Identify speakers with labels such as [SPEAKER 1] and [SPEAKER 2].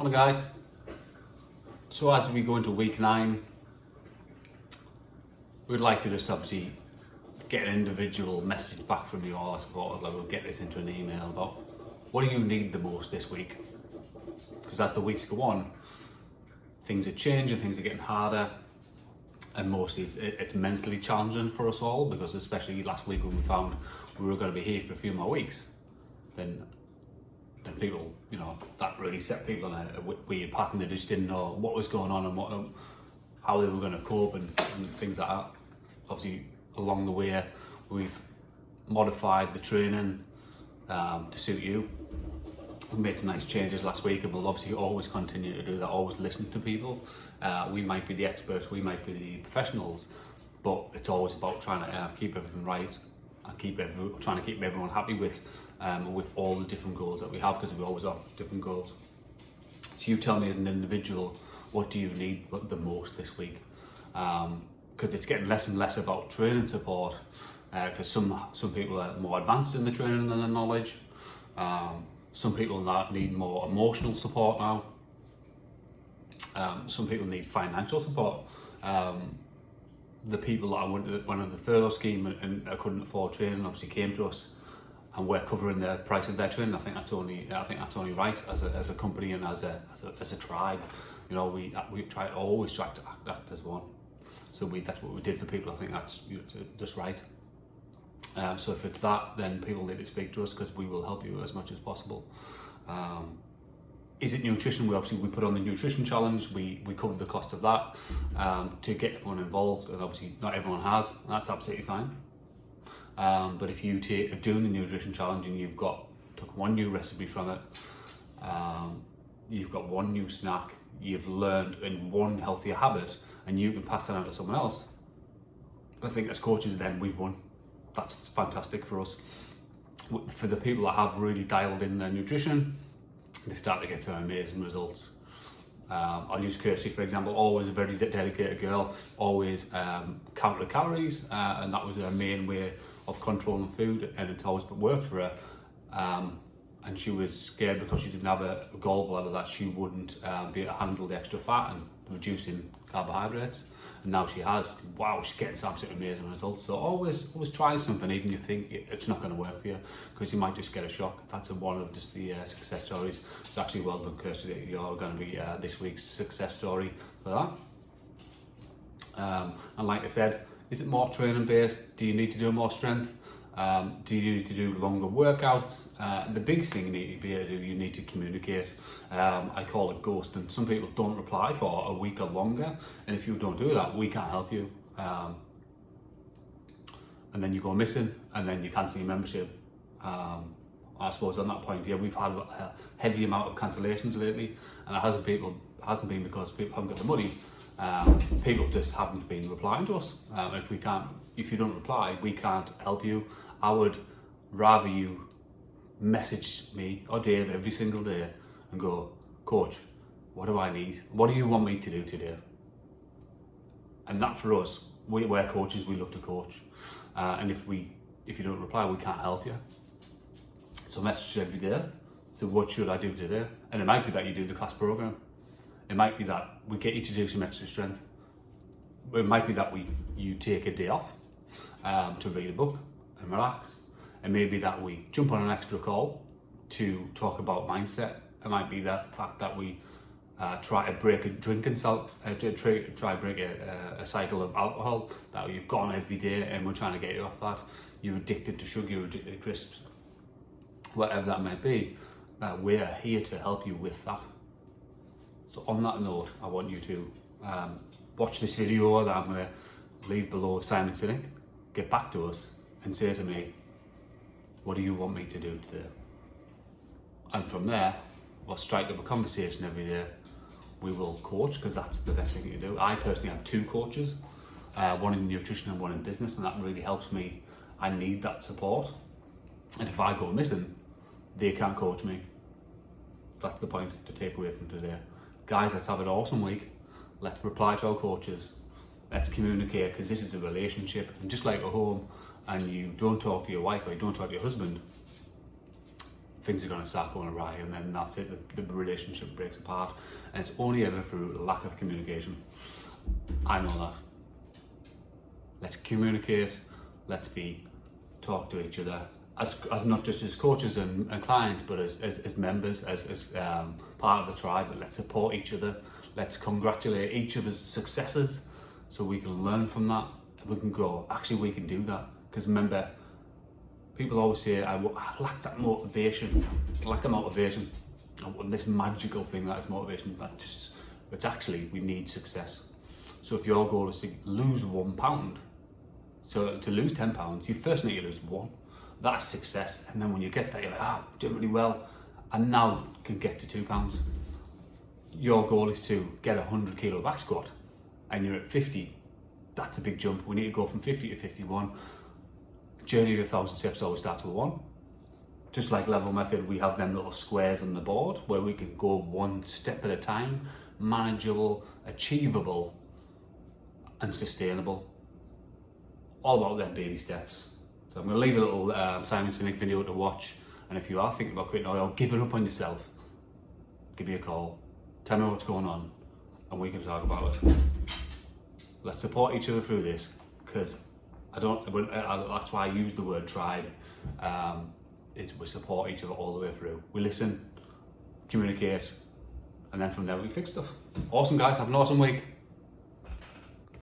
[SPEAKER 1] Morning guys. So as we go into week 9, we'd like to just obviously get an individual message back from you all. I thought we'll get this into an email about what do you need the most this week? Because as the weeks go on, things are changing, things are getting harder, and mostly it's mentally challenging for us all, because especially last week when we found we were going to be here for a few more weeks, then people, that really set people on a weird path, and they just didn't know what was going on and how they were going to cope and things like that. Obviously, along the way, we've modified the training to suit you. We made some nice changes last week, and we'll obviously always continue to do that, always listen to people. We might be the experts, we might be the professionals, but it's always about trying to keep everything right and trying to keep everyone happy with all the different goals that we have, because we always have different goals. So you tell me as an individual, what do you need the most this week? Because it's getting less and less about training support, because some people are more advanced in the training than the knowledge. Some people need more emotional support now. Some people need financial support. The people that went on the furlough scheme and couldn't afford training obviously came to us, and we're covering the price of their training. I think that's only right as a company and as a tribe. We always try to act as one. So that's what we did for people. I think that's just right. So if it's that, then people need to speak to us, because we will help you as much as possible. Is it nutrition? We put on the nutrition challenge. We covered the cost of that to get everyone involved, and obviously not everyone has. That's absolutely fine. But if you are doing the nutrition challenge and you've took one new recipe from it, you've got one new snack, you've learned in one healthier habit, and you can pass that on to someone else, I think as coaches then we've won. That's fantastic for us. For the people that have really dialed in their nutrition, they start to get some amazing results. I'll use Kirsty for example, always a very dedicated girl, always counted calories, and that was her main way of controlling food, and it's always worked for her. And she was scared because she didn't have a gallbladder that she wouldn't be able to handle the extra fat and reducing carbohydrates. And now she has. Wow, she's getting some absolutely amazing results. So always try something, even if you think it's not going to work for you, because you might just get a shock. That's one of just the success stories. It's actually well done, Kirsty, that you're going to be this week's success story for that. And like I said, is it more training based? Do you need to do more strength? Do you need to do longer workouts? The biggest thing you need to be able to do, you need to communicate. I call it ghosting. Some people don't reply for a week or longer, and if you don't do that, we can't help you. And then you go missing, and then you cancel your membership. I suppose on that point, we've had a heavy amount of cancellations lately, and it hasn't been because people haven't got the money. People just haven't been replying to us. If you don't reply, we can't help you. I would rather you message me or Dave every single day and go, Coach, what do I need? What do you want me to do today? And that for us, we're coaches, we love to coach. And if you don't reply, we can't help you. So message every day. So what should I do today? And it might be that you do the class program. It might be that we get you to do some extra strength. It might be that you take a day off to read a book and relax. It may be that we jump on an extra call to talk about mindset. It might be the fact that we try to break a drinking cycle, try to break a cycle of alcohol that you've gone every day, and we're trying to get you off that. You're addicted to sugar, you're addicted to crisps, whatever that might be. We're here to help you with that. So on that note, I want you to watch this video that I'm going to leave below Simon Sinek. Get back to us and say to me, what do you want me to do today? And from there, we'll strike up a conversation every day. We will coach, because that's the best thing you can do. I personally have 2 coaches, one in nutrition and one in business, and that really helps me. I need that support. And if I go missing, they can't coach me. That's the point to take away from today. Guys, let's have an awesome week. Let's reply to our coaches. Let's communicate, because this is a relationship. And just like at home, and you don't talk to your wife or you don't talk to your husband, things are going to start going awry, and then that's it, the relationship breaks apart, and it's only ever through lack of communication. I know that. Let's communicate, let's talk to each other, as not just as coaches and clients, but as members, as part of the tribe. But let's support each other, let's congratulate each other's successes, so we can learn from that, and we can grow. Actually, we can do that, because remember, people always say, I lack that motivation, I want this magical thing that is motivation. It's actually, we need success. So if your goal is to lose £1, so to lose £10, you first need to lose 1. That's success. And then when you get there, you're like, I'm doing really well, and now can get to £2. Your goal is to get a 100 kilo back squat, and you're at 50. That's a big jump. We need to go from 50 to 51. Journey of 1,000 steps always starts with 1. Just like Level Method, we have them little squares on the board where we can go 1 step at a time, manageable, achievable, and sustainable. All about them baby steps. So I'm going to leave a little Simon Sinek video to watch, and if you are thinking about quitting or giving up on yourself, give me a call, tell me what's going on, and we can talk about it. Let's support each other through this, because that's why I use the word tribe. We support each other all the way through. We listen, communicate, and then from there we fix stuff. Awesome, guys. Have an awesome week.